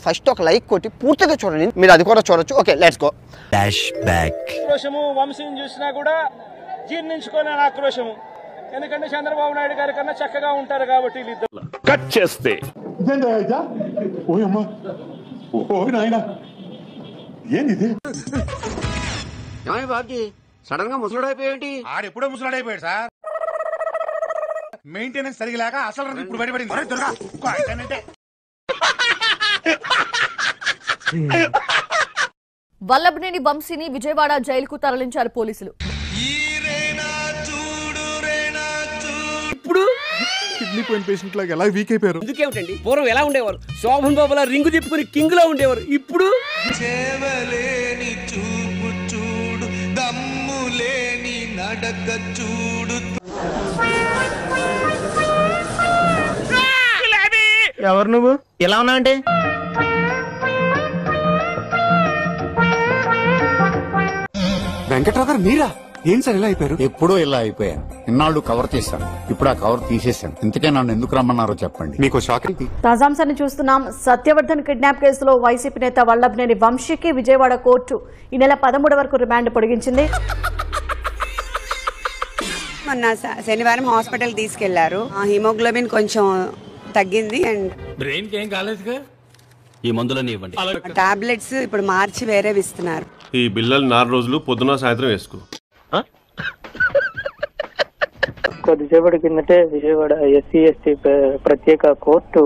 First ఒక like కొట్టి పూర్తిగా చూడండి, మీరు అది కూడా చూడొచ్చు. Okay, let's go. Flashback. ఆక్రోశము వంశీని చూసినా కూడా జీర్ణించుకోలేని ఆక్రోశము. ఎందుకంటే చంద్రబాబు నాయుడు గారి కన్నా చక్కగా ఉంటారు కాబట్టి వీళ్ళిద్దరు. కట్ చేస్తే బాబుజీ సడన్ గా ముసలుడైపోయేంటి? ఆడెప్పుడో ముసలాడైపోయాడు సార్. మెయింటెనెన్స్ సరిగలేక అసలు ఇప్పుడు బయటపడింది. వల్లభనేని వంశీని విజయవాడ జైలుకు తరలించారు పోలీసులు. ఇప్పుడు కిడ్నీ పోయిన పేషెంట్ లాగా ఎలా వీక్ అయిపోయారు? ఎందుకేమిటండి, పూర్వం ఎలా ఉండేవారు? శోభన్ బాబులా రింగు తిప్పుకుని కింగ్ లో ఉండేవారు. ఇప్పుడు ఎవరు నువ్వు ఎలా ఉన్నా అంటే? వెంకట్రావు గారు మీరా? ఏం సార్ ఇలా అయిపోయారు? ఎప్పుడో ఇలా అయిపోయాను. ఇన్నాళ్ళు కవర్ చేశాను, ఇప్పుడు ఆ కవర్ తీసేశాను. ఇంతకే నన్ను ఎందుకు రమ్మన్నారో చెప్పండి. మీకు షాక్. తాజాంశాన్ని చూస్తున్నాం. సత్యవర్ధన్ కిడ్నాప్ కేసులో వైసీపీ నేత వల్లభనేని వంశీకి విజయవాడ కోర్టు ఈ నెల 13 వరకు రిమాండ్ పొడిగించింది. మొన్న శనివారం హాస్పిటల్ తీసుకెళ్లారు. హిమోగ్లోబిన్ కొంచెం తగ్గింది అండ్ బ్రెయిన్ కి ఏం కాలేదుగా. ఈ మందులని ఇవ్వండి. టాబ్లెట్స్ ఇప్పుడు మార్చి వేరే ఇస్తున్నారు. ఈ బిల్లలు 4 రోజులు పొద్దున సాయంత్రం వేసుకో. కొద్దిసేపటి కిందటే విజయవాడ ఎస్సీ ఎస్టీ ప్రత్యేక కోర్టు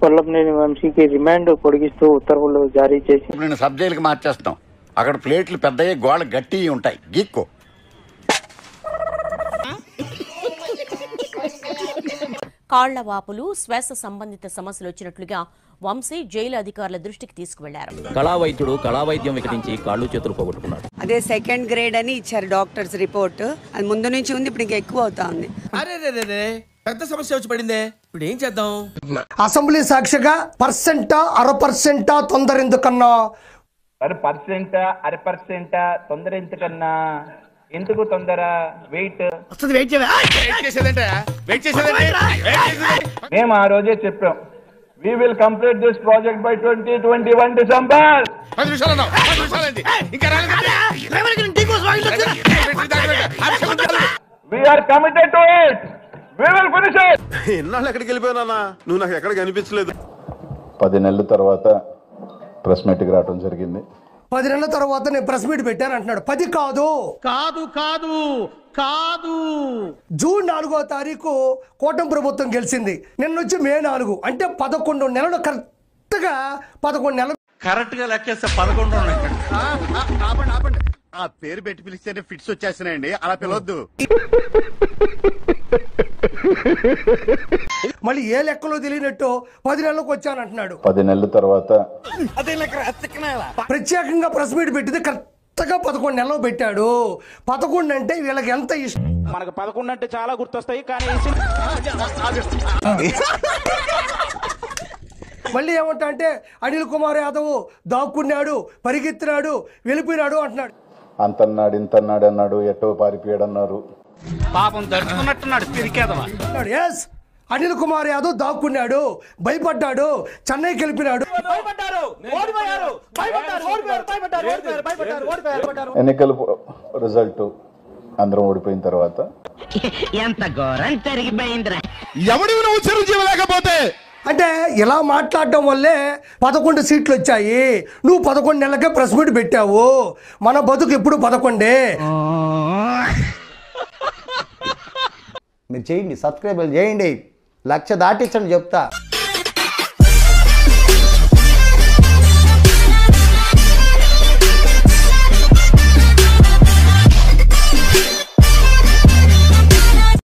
వల్లభనేని వంశీకి రిమాండ్ పొడిగిస్తూ ఉత్తర్వులు జారీ చేసి నేను సబ్ జైలుకి మార్చేస్తాం. అక్కడ ప్లేట్లు పెద్దయ్యి, గోడ గట్టి ఉంటాయి, గీక్కో. కాళ్ల వాపులు, శ్వాస సంబంధిత సమస్యలు వచ్చినట్లుగా వంశీ జైలు అధికారుల దృష్టికి తీసుకువెళ్లారు. కళావైద్యుడు కళావైద్యం వికటించి కాళ్ళు చేతులు పోగొట్టుకున్నాడు. అదే సెకండ్ గ్రేడ్ అని ఇచ్చారు డాక్టర్స్ రిపోర్ట్. అది ముందు నుంచి ఉంది, ఇప్పుడు ఇంకా ఎక్కువ అవుతా ఉంది. పెద్ద సమస్య వచ్చి పడిందే, ఇప్పుడు ఏం చేద్దాం? అసెంబ్లీ సాక్షిగా పర్సెంటా 1% తొందర ఎందుకన్నా? 1% తొందర ఎందుకన్నా? ఎందుకు తొందర? వెయిట్ మేము ఆ రోజే చెప్పాం, we will complete this project by 2021 December. We are committed to it. We will finish it. ఎన్నాళ్ళు ఎక్కడికి వెళ్ళిపోయానా? నువ్వు నాకు ఎక్కడికి అనిపించలేదు. 10 నెలల తర్వాత ప్రెస్ మీట్కి రావడం జరిగింది. 10 నెలల తర్వాత నేను ప్రెస్ మీట్ పెట్టాను అంటున్నాడు. 10 కాదు, జూన్ 4వ తారీఖు కూటమి ప్రభుత్వం గెలిచింది. నిన్న వచ్చి మే 4 అంటే 11 నెలలు. కరెక్ట్ గా 11 నెలలు కరెక్ట్ గా లెక్కేస్తే 11 ఉన్నాయి. ఆ పేరు పెట్టి పిలిస్తేనే ఫిట్స్ వచ్చేస్తున్నాయండి, అలా పిలవద్దు. మళ్ళీ ఏ లెక్కలో తెలియనట్టు 10 నెలలకు వచ్చానంటున్నాడు. 10 నెలల తర్వాత ప్రత్యేకంగా ప్రెస్ మీట్ పెట్టింది కరెక్ట్గా 11 నెలలు పెట్టాడు. 11 అంటే వీళ్ళకి ఎంత ఇష్టం. మనకు 11 అంటే చాలా గుర్తొస్తాయి, కానీ మళ్ళీ ఏమంటా అంటే అనిల్ కుమార్ యాదవ్ దాక్కున్నాడు, పరిగెత్తినాడు, వెళ్ళిపోయినాడు అంటున్నాడు. అంతన్నాడు ఇంతన్నాడు అన్నాడు, ఎట్టో పారిపోయాడు అన్నారు. పాపం దర్చుకున్నట్టున్నాడు తిరిగేదవా. ఎస్, అనిల్ కుమార్ యాదవ్ దాక్కున్నాడు, భయపడ్డాడు, చెన్నైకి వెళ్ళిపోయినాడు. ఎన్నికల రిజల్ట్ అందరం ఓడిపోయిన తర్వాత ఎంత ఘోరం జరిగిపోయిందిరా. ఎవడి నువ్వు చిరంజీవి లేకపోతే అంటే ఇలా మాట్లాడటం వల్లే 11 సీట్లు వచ్చాయి. నువ్వు 11 నెలలకే ప్రెస్ మీట్ పెట్టావు. మన బతుకు ఎప్పుడు 11. మీరు చేయండి, సబ్స్క్రైబ్ చేయండి, 1,00,000 దాటించండి చెప్తా.